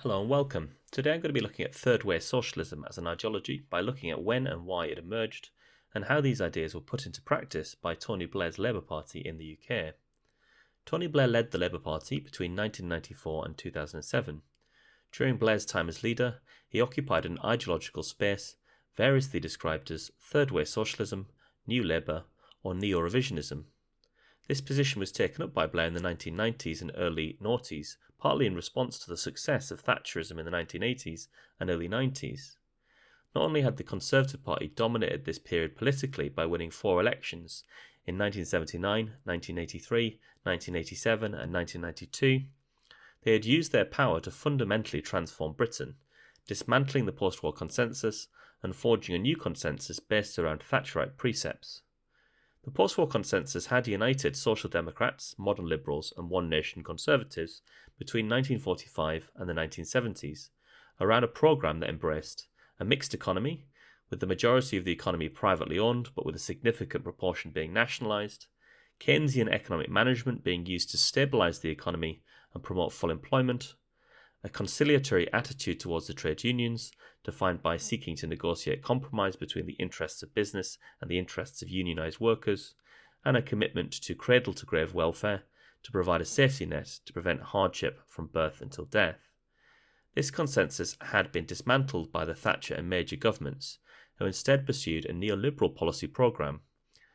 Hello and welcome. Today I'm going to be looking at Third Way Socialism as an ideology by looking at when and why it emerged and how these ideas were put into practice by Tony Blair's Labour Party in the UK. Tony Blair led the Labour Party between 1994 and 2007. During Blair's time as leader, he occupied an ideological space variously described as Third Way Socialism, New Labour, or Neo-Revisionism. This position was taken up by Blair in the 1990s and early noughties, partly in response to the success of Thatcherism in the 1980s and early 90s. Not only had the Conservative Party dominated this period politically by winning 4 elections in 1979, 1983, 1987 and 1992, they had used their power to fundamentally transform Britain, dismantling the post-war consensus and forging a new consensus based around Thatcherite precepts. The post-war consensus had united Social Democrats, modern Liberals and One Nation Conservatives between 1945 and the 1970s around a programme that embraced a mixed economy, with the majority of the economy privately owned but with a significant proportion being nationalised, Keynesian economic management being used to stabilise the economy and promote full employment, a conciliatory attitude towards the trade unions, defined by seeking to negotiate compromise between the interests of business and the interests of unionised workers, and a commitment to cradle-to-grave welfare to provide a safety net to prevent hardship from birth until death. This consensus had been dismantled by the Thatcher and Major governments, who instead pursued a neoliberal policy programme,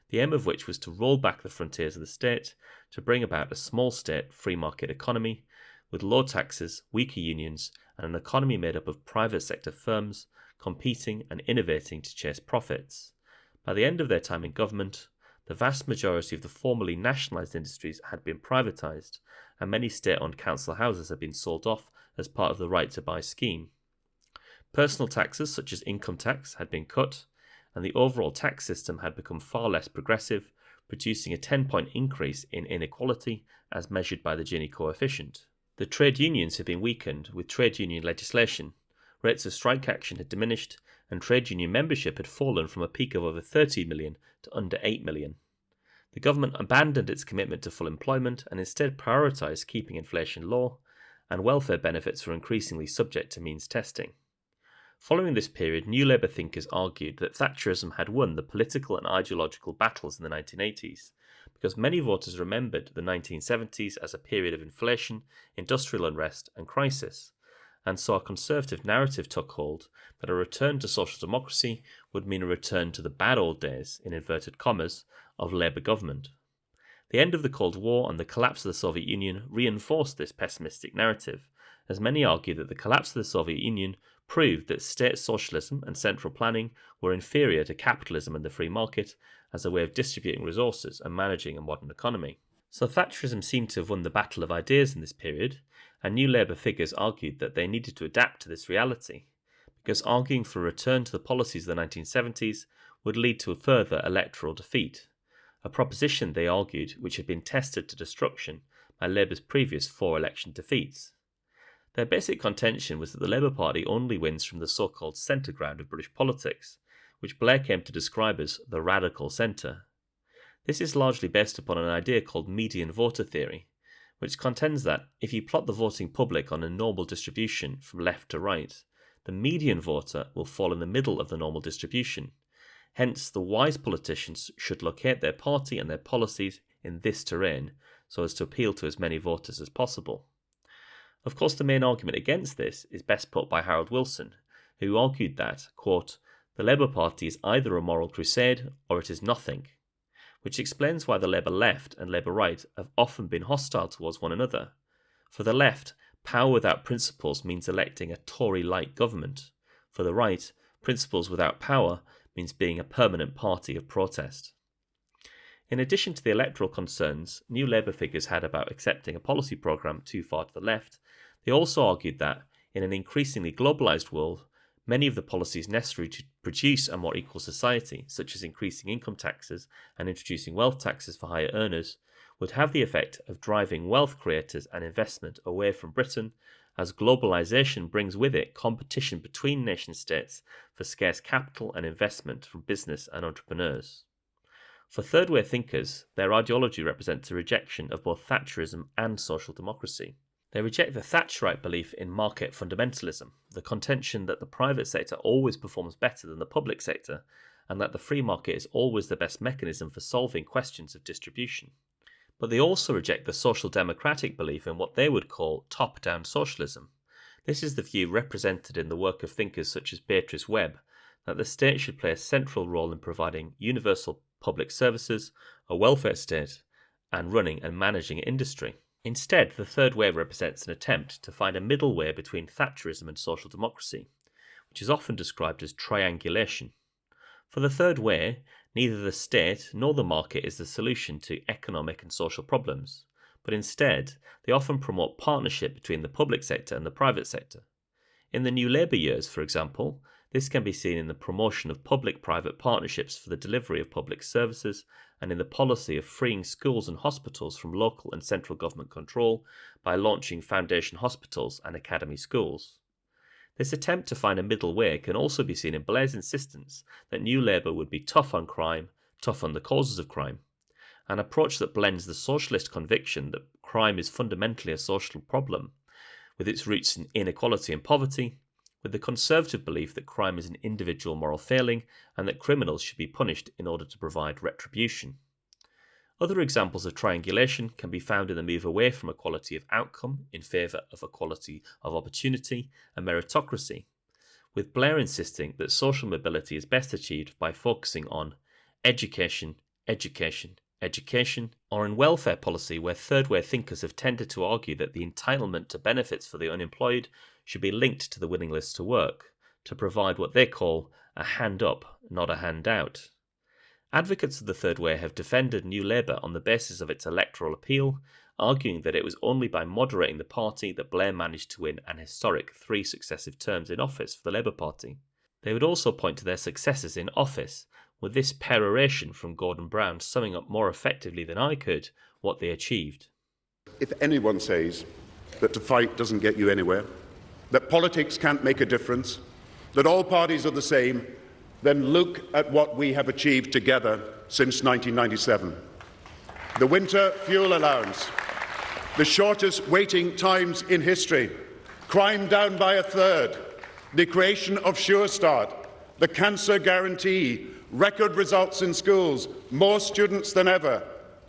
the aim of which was to roll back the frontiers of the state to bring about a small-state free market economy with low taxes, weaker unions, and an economy made up of private sector firms competing and innovating to chase profits. By the end of their time in government, the vast majority of the formerly nationalised industries had been privatised, and many state-owned council houses had been sold off as part of the Right to Buy scheme. Personal taxes such as income tax had been cut, and the overall tax system had become far less progressive, producing a 10-point increase in inequality as measured by the Gini coefficient. The trade unions had been weakened with trade union legislation, rates of strike action had diminished, and trade union membership had fallen from a peak of over 30 million to under 8 million. The government abandoned its commitment to full employment and instead prioritised keeping inflation low, and welfare benefits were increasingly subject to means testing. Following this period, New Labour thinkers argued that Thatcherism had won the political and ideological battles in the 1980s, because many voters remembered the 1970s as a period of inflation, industrial unrest and crisis, and so a conservative narrative took hold that a return to social democracy would mean a return to the bad old days, in inverted commas, of Labour government. The end of the Cold War and the collapse of the Soviet Union reinforced this pessimistic narrative, as many argued that the collapse of the Soviet Union proved that state socialism and central planning were inferior to capitalism and the free market as a way of distributing resources and managing a modern economy. So Thatcherism seemed to have won the battle of ideas in this period, and New Labour figures argued that they needed to adapt to this reality, because arguing for a return to the policies of the 1970s would lead to a further electoral defeat, a proposition, they argued, which had been tested to destruction by Labour's previous 4 election defeats. Their basic contention was that the Labour Party only wins from the so-called centre ground of British politics, which Blair came to describe as the radical centre. This is largely based upon an idea called median voter theory, which contends that if you plot the voting public on a normal distribution from left to right, the median voter will fall in the middle of the normal distribution. Hence, the wise politicians should locate their party and their policies in this terrain so as to appeal to as many voters as possible. Of course, the main argument against this is best put by Harold Wilson, who argued that, quote, the Labour Party is either a moral crusade or it is nothing, which explains why the Labour left and Labour right have often been hostile towards one another. For the left, power without principles means electing a Tory-like government. For the right, principles without power means being a permanent party of protest. In addition to the electoral concerns New Labour figures had about accepting a policy programme too far to the left, they also argued that, in an increasingly globalised world, many of the policies necessary to produce a more equal society, such as increasing income taxes and introducing wealth taxes for higher earners, would have the effect of driving wealth creators and investment away from Britain, as globalisation brings with it competition between nation-states for scarce capital and investment from business and entrepreneurs. For third-way thinkers, their ideology represents a rejection of both Thatcherism and social democracy. They reject the Thatcherite belief in market fundamentalism, the contention that the private sector always performs better than the public sector, and that the free market is always the best mechanism for solving questions of distribution. But they also reject the social democratic belief in what they would call top-down socialism. This is the view represented in the work of thinkers such as Beatrice Webb, that the state should play a central role in providing universal public services, a welfare state, and running and managing industry. Instead, the Third Way represents an attempt to find a middle way between Thatcherism and social democracy, which is often described as triangulation. For the Third Way, neither the state nor the market is the solution to economic and social problems, but instead, they often promote partnership between the public sector and the private sector. In the New Labour years, for example, this can be seen in the promotion of public-private partnerships for the delivery of public services and in the policy of freeing schools and hospitals from local and central government control by launching foundation hospitals and academy schools. This attempt to find a middle way can also be seen in Blair's insistence that New Labour would be tough on crime, tough on the causes of crime, an approach that blends the socialist conviction that crime is fundamentally a social problem, with its roots in inequality and poverty, with the conservative belief that crime is an individual moral failing and that criminals should be punished in order to provide retribution. Other examples of triangulation can be found in the move away from equality of outcome in favour of equality of opportunity and meritocracy, with Blair insisting that social mobility is best achieved by focusing on education, education, education, or in welfare policy where Third Way thinkers have tended to argue that the entitlement to benefits for the unemployed should be linked to the willingness to work, to provide what they call a hand up, not a hand out. Advocates of the Third Way have defended New Labour on the basis of its electoral appeal, arguing that it was only by moderating the party that Blair managed to win an historic 3 successive terms in office for the Labour Party. They would also point to their successes in office, with this peroration from Gordon Brown summing up more effectively than I could what they achieved. If anyone says that to fight doesn't get you anywhere, that politics can't make a difference, that all parties are the same, then look at what we have achieved together since 1997. The winter fuel allowance, the shortest waiting times in history, crime down by a third, the creation of Sure Start, the cancer guarantee, record results in schools, more students than ever,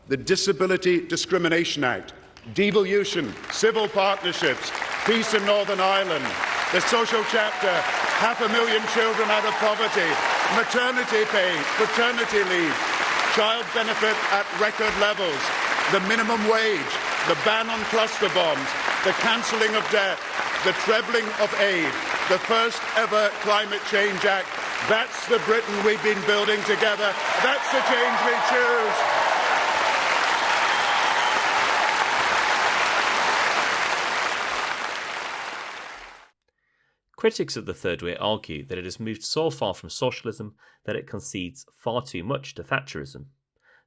the Disability Discrimination Act, devolution, civil partnerships, peace in Northern Ireland, the social chapter, 500,000 children out of poverty, maternity pay, paternity leave, child benefit at record levels, the minimum wage, the ban on cluster bombs, the cancelling of debt, the trebling of aid, the first ever Climate Change Act. That's the Britain we've been building together. That's the change we choose. Critics of the Third Way argue that it has moved so far from socialism that it concedes far too much to Thatcherism.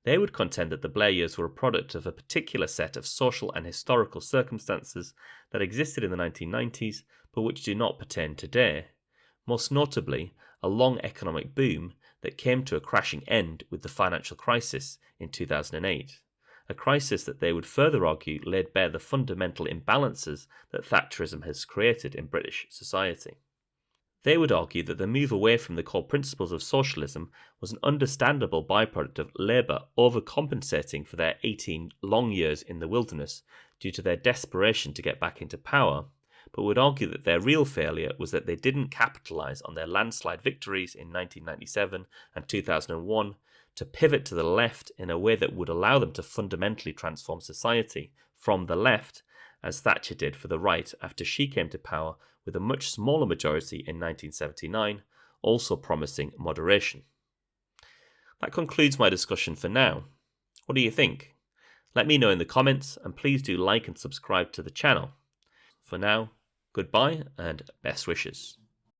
They would contend that the Blair years were a product of a particular set of social and historical circumstances that existed in the 1990s but which do not pertain today. Most notably, a long economic boom that came to a crashing end with the financial crisis in 2008, a crisis that they would further argue laid bare the fundamental imbalances that Thatcherism has created in British society. They would argue that the move away from the core principles of socialism was an understandable byproduct of Labour overcompensating for their 18 long years in the wilderness due to their desperation to get back into power, but would argue that their real failure was that they didn't capitalise on their landslide victories in 1997 and 2001 to pivot to the left in a way that would allow them to fundamentally transform society from the left, as Thatcher did for the right after she came to power with a much smaller majority in 1979, also promising moderation. That concludes my discussion for now. What do you think? Let me know in the comments, and please do like and subscribe to the channel. For now, goodbye and best wishes.